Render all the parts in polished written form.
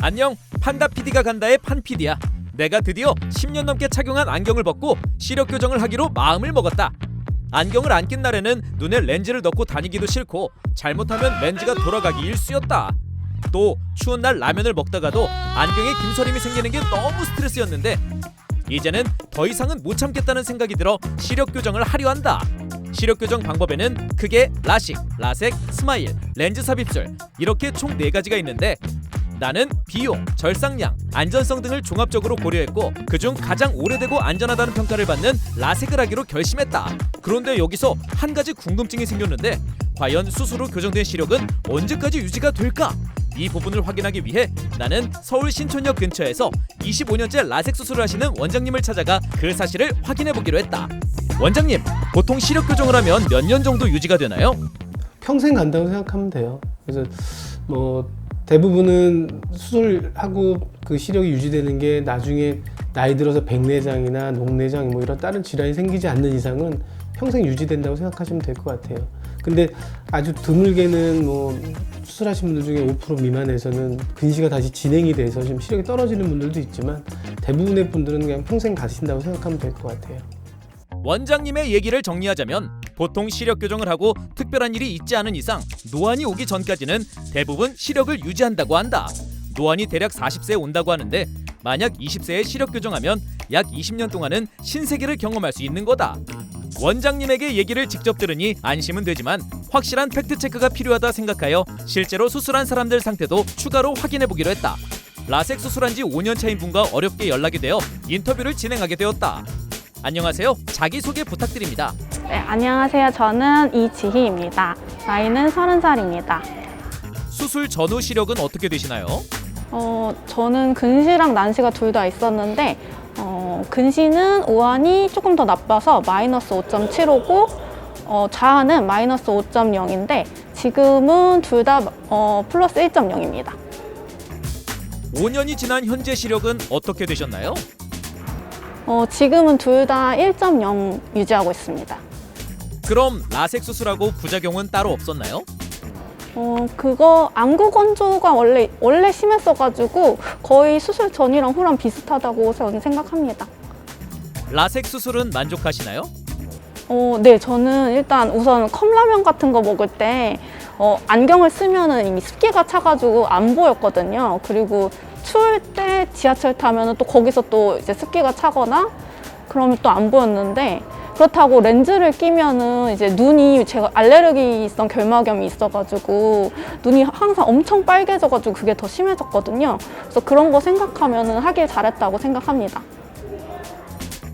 안녕, 판다 PD가 간다의 판 PD야. 내가 드디어 10년 넘게 착용한 안경을 벗고 시력 교정을 하기로 마음을 먹었다. 안경을 안 낀 날에는 눈에 렌즈를 넣고 다니기도 싫고 잘못하면 렌즈가 돌아가기 일쑤였다. 또 추운 날 라면을 먹다가도 안경에 김서림이 생기는 게 너무 스트레스였는데 이제는 더 이상은 못 참겠다는 생각이 들어 시력 교정을 하려 한다. 시력 교정 방법에는 크게 라식, 라섹, 스마일, 렌즈 삽입술 이렇게 총 4가지가 있는데 나는 비용, 절상량, 안전성 등을 종합적으로 고려했고 그중 가장 오래되고 안전하다는 평가를 받는 라섹을 하기로 결심했다. 그런데 여기서 한 가지 궁금증이 생겼는데 과연 수술 후 교정된 시력은 언제까지 유지가 될까? 이 부분을 확인하기 위해 나는 서울 신촌역 근처에서 25년째 라섹 수술을 하시는 원장님을 찾아가 그 사실을 확인해 보기로 했다. 원장님, 보통 시력 교정을 하면 몇 년 정도 유지가 되나요? 평생 간다고 생각하면 돼요. 그래서 뭐 대부분은 수술하고 그 시력이 유지되는 게 나중에 나이 들어서 백내장이나 녹내장 뭐 이런 다른 질환이 생기지 않는 이상은 평생 유지된다고 생각하시면 될 것 같아요. 근데 아주 드물게는 뭐 수술하신 분들 중에 5% 미만에서는 근시가 다시 진행이 돼서 좀 시력이 떨어지는 분들도 있지만 대부분의 분들은 그냥 평생 가신다고 생각하면 될 것 같아요. 원장님의 얘기를 정리하자면 보통 시력 교정을 하고 특별한 일이 있지 않은 이상 노안이 오기 전까지는 대부분 시력을 유지한다고 한다. 노안이 대략 40세에 온다고 하는데 만약 20세에 시력 교정하면 약 20년 동안은 신세계를 경험할 수 있는 거다. 원장님에게 얘기를 직접 들으니 안심은 되지만 확실한 팩트체크가 필요하다 생각하여 실제로 수술한 사람들 상태도 추가로 확인해 보기로 했다. 라섹 수술한 지 5년 차인 분과 어렵게 연락이 되어 인터뷰를 진행하게 되었다. 안녕하세요. 자기소개 부탁드립니다. 네, 안녕하세요. 저는 이지희입니다. 나이는 30살입니다. 수술 전후 시력은 어떻게 되시나요? 저는 근시랑 난시가 둘 다 있었는데 근시는 오한이 조금 더 나빠서 마이너스 5.75고 좌한은 마이너스 5.0인데 지금은 둘 다 플러스 1.0입니다. 5년이 지난 현재 시력은 어떻게 되셨나요? 지금은 둘 다 1.0 유지하고 있습니다. 그럼 라섹 수술하고 부작용은 따로 없었나요? 그거 안구 건조가 원래 심했어가지고 거의 수술 전이랑 후랑 비슷하다고 저는 생각합니다. 라섹 수술은 만족하시나요? 네, 저는 일단 우선 컵라면 같은 거 먹을 때 안경을 쓰면은 이미 습기가 차가지고 안 보였거든요. 그리고 추울 때 지하철 타면은 또 거기서 또 이제 습기가 차거나 그러면 또 안 보였는데 그렇다고 렌즈를 끼면은 이제 눈이 제가 알레르기성 결막염이 있어가지고 눈이 항상 엄청 빨개져가지고 그게 더 심해졌거든요. 그래서 그런 거 생각하면은 하길 잘했다고 생각합니다.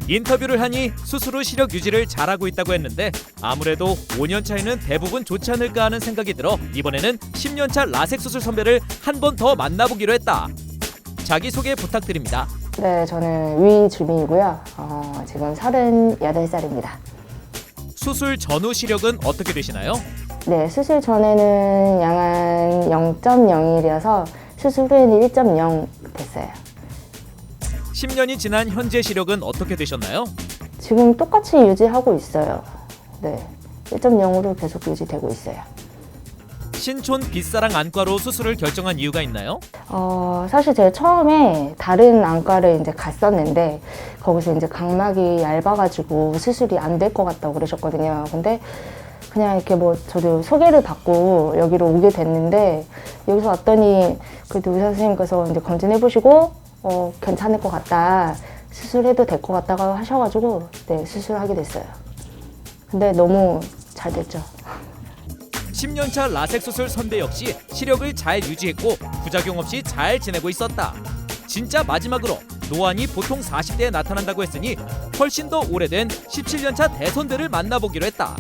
인터뷰를 하니 수술 후 시력 유지를 잘하고 있다고 했는데 아무래도 5년 차에는 대부분 좋지 않을까 하는 생각이 들어 이번에는 10년 차 라섹 수술 선배를 한 번 더 만나보기로 했다. 자기소개 부탁드립니다. 네, 저는 위주민이고요. 지금 38살입니다. 수술 전후 시력은 어떻게 되시나요? 네, 수술 전에는 양한 0.01이어서 수술 후에는 1.0 됐어요. 10년이 지난 현재 시력은 어떻게 되셨나요? 지금 똑같이 유지하고 있어요. 네, 1.0으로 계속 유지되고 있어요. 신촌 빗사랑 안과로 수술을 결정한 이유가 있나요? 사실 제가 처음에 다른 안과를 이제 갔었는데 거기서 이제 각막이 얇아가지고 수술이 안 될 것 같다고 그러셨거든요. 근데 그냥 이렇게 뭐 저도 소개를 받고 여기로 오게 됐는데 여기서 왔더니 그래도 의사 선생님께서 이제 검진해보시고 괜찮을 것 같다, 수술해도 될 것 같다고 하셔가지고 네, 수술하게 됐어요. 근데 너무 잘 됐죠. 10년차 라섹 수술 선배 역시 시력을 잘 유지했고 부작용 없이 잘 지내고 있었다. 진짜 마지막으로 노안이 보통 40대에 나타난다고 했으니 훨씬 더 오래된 17년차 대선배를 만나보기로 했다.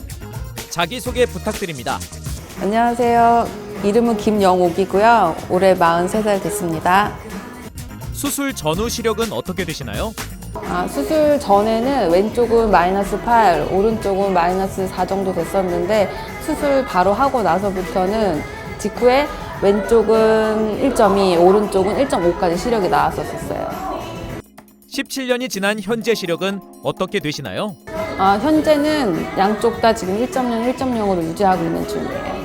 자기소개 부탁드립니다. 안녕하세요. 이름은 김영옥이고요. 올해 43살 됐습니다. 수술 전후 시력은 어떻게 되시나요? 수술 전에는 왼쪽은 마이너스 8, 오른쪽은 마이너스 4 정도 됐었는데 수술 바로 하고 나서부터는 직후에 왼쪽은 1.2, 오른쪽은 1.5까지 시력이 나왔었어요. 17년이 지난 현재 시력은 어떻게 되시나요? 현재는 양쪽 다 지금 1.0, 1.0으로 유지하고 있는 중이에요.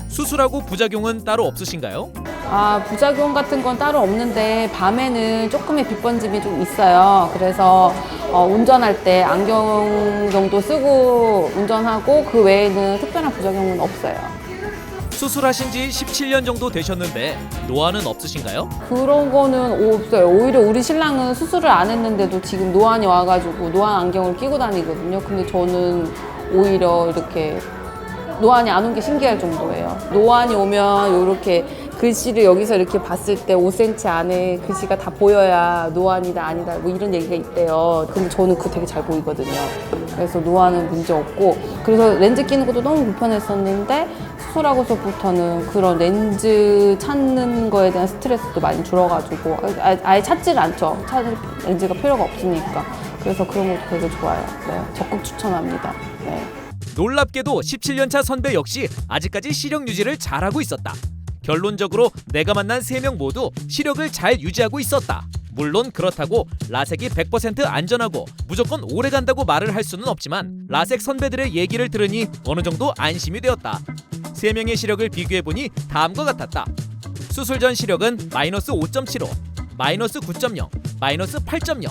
수술하고 부작용은 따로 없으신가요? 부작용 같은 건 따로 없는데 밤에는 조금의 빛번짐이 좀 있어요. 그래서 운전할 때 안경 정도 쓰고 운전하고 그 외에는 특별한 부작용은 없어요. 수술하신 지 17년 정도 되셨는데 노안은 없으신가요? 그런 거는 없어요. 오히려 우리 신랑은 수술을 안 했는데도 지금 노안이 와가지고 노안 안경을 끼고 다니거든요. 근데 저는 오히려 이렇게 노안이 안 온 게 신기할 정도예요. 노안이 오면 이렇게 글씨를 여기서 이렇게 봤을 때 5cm 안에 글씨가 다 보여야 노안이다 아니다 뭐 이런 얘기가 있대요. 근데 저는 그거 되게 잘 보이거든요. 그래서 노안은 문제 없고, 그래서 렌즈 끼는 것도 너무 불편했었는데 수술하고서부터는 그런 렌즈 찾는 거에 대한 스트레스도 많이 줄어가지고 아예 찾지를 않죠. 찾을 렌즈가 필요가 없으니까. 그래서 그런 것도 되게 좋아요. 네, 적극 추천합니다. 네. 놀랍게도 17년차 선배 역시 아직까지 시력 유지를 잘하고 있었다. 결론적으로 내가 만난 3명 모두 시력을 잘 유지하고 있었다. 물론 그렇다고 라섹이 100% 안전하고 무조건 오래 간다고 말을 할 수는 없지만 라섹 선배들의 얘기를 들으니 어느 정도 안심이 되었다. 3명의 시력을 비교해보니 다음과 같았다. 수술 전 시력은 마이너스 5.75, 마이너스 9.0, 마이너스 8.0.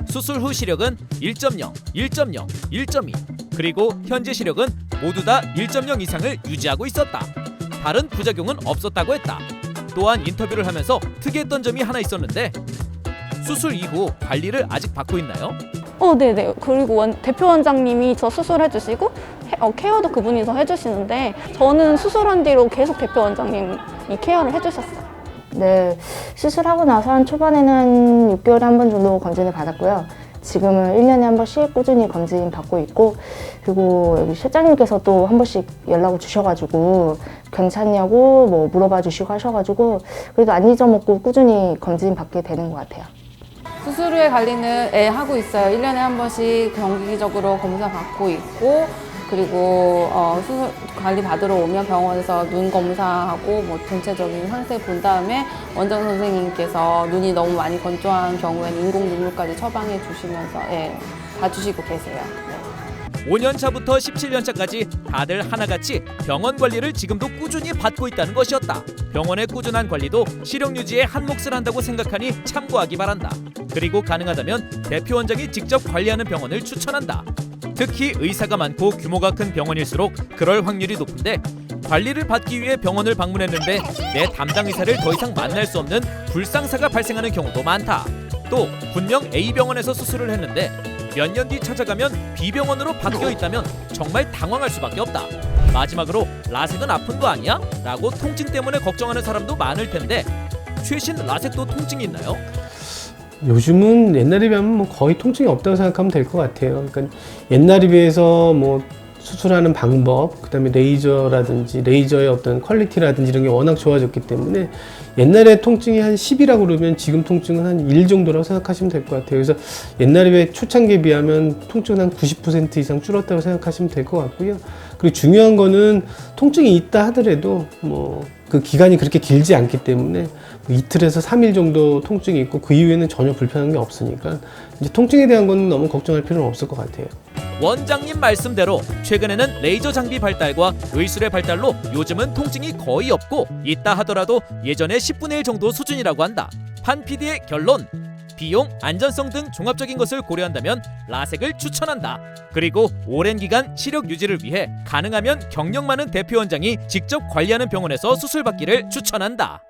수술 후 시력은 1.0, 1.0, 1.2. 그리고 현재 시력은 모두 다 1.0 이상을 유지하고 있었다. 다른 부작용은 없었다고 했다. 또한 인터뷰를 하면서 특이했던 점이 하나 있었는데 수술 이후 관리를 아직 받고 있나요? 네네. 그리고 대표 원장님이 저 수술해주시고 케어도 그분이서 해주시는데 저는 수술한 뒤로 계속 대표 원장님이 케어를 해주셨어요. 네, 수술하고 나서 한 초반에는 한 6개월에 한 번 정도 검진을 받았고요. 지금은 1년에 한 번씩 꾸준히 검진 받고 있고, 그리고 여기 실장님께서 또 한 번씩 연락을 주셔가지고 괜찮냐고 뭐 물어봐 주시고 하셔가지고 그래도 안 잊어먹고 꾸준히 검진 받게 되는 것 같아요. 수술 후에 관리는 하고 있어요. 1년에 한 번씩 정기적으로 검사 받고 있고, 그리고 수술 관리 받으러 오면 병원에서 눈 검사하고 뭐 전체적인 상태 본 다음에 원장 선생님께서 눈이 너무 많이 건조한 경우에는 인공 눈물까지 처방해 주시면서 봐주시고 계세요. 네. 5년차부터 17년차까지 다들 하나같이 병원 관리를 지금도 꾸준히 받고 있다는 것이었다. 병원의 꾸준한 관리도 시력 유지에 한 몫을 한다고 생각하니 참고하기 바란다. 그리고 가능하다면 대표 원장이 직접 관리하는 병원을 추천한다. 특히 의사가 많고 규모가 큰 병원일수록 그럴 확률이 높은데 관리를 받기 위해 병원을 방문했는데 내 담당 의사를 더 이상 만날 수 없는 불상사가 발생하는 경우도 많다. 또 분명 A병원에서 수술을 했는데 몇 년 뒤 찾아가면 B병원으로 바뀌어 있다면 정말 당황할 수밖에 없다. 마지막으로 라섹은 아픈 거 아니야? 라고 통증 때문에 걱정하는 사람도 많을 텐데 최신 라섹도 통증이 있나요? 요즘은 옛날에 비하면 뭐 거의 통증이 없다고 생각하면 될 것 같아요. 그러니까 옛날에 비해서 뭐 수술하는 방법, 그다음에 레이저라든지 레이저의 어떤 퀄리티라든지 이런 게 워낙 좋아졌기 때문에 옛날에 통증이 한 10이라고 그러면 지금 통증은 한 1 정도라고 생각하시면 될 것 같아요. 그래서 옛날에 초창기에 비하면 통증은 한 90% 이상 줄었다고 생각하시면 될 것 같고요. 그리고 중요한 거는 통증이 있다 하더라도 뭐 그 기간이 그렇게 길지 않기 때문에 이틀에서 3일 정도 통증이 있고 그 이후에는 전혀 불편한 게 없으니까 이제 통증에 대한 건 너무 걱정할 필요는 없을 것 같아요. 원장님 말씀대로 최근에는 레이저 장비 발달과 의술의 발달로 요즘은 통증이 거의 없고 있다 하더라도 예전의 10분의 1 정도 수준이라고 한다. 판 PD의 결론! 비용, 안전성 등 종합적인 것을 고려한다면 라섹을 추천한다. 그리고 오랜 기간 시력 유지를 위해 가능하면 경력 많은 대표 원장이 직접 관리하는 병원에서 수술받기를 추천한다.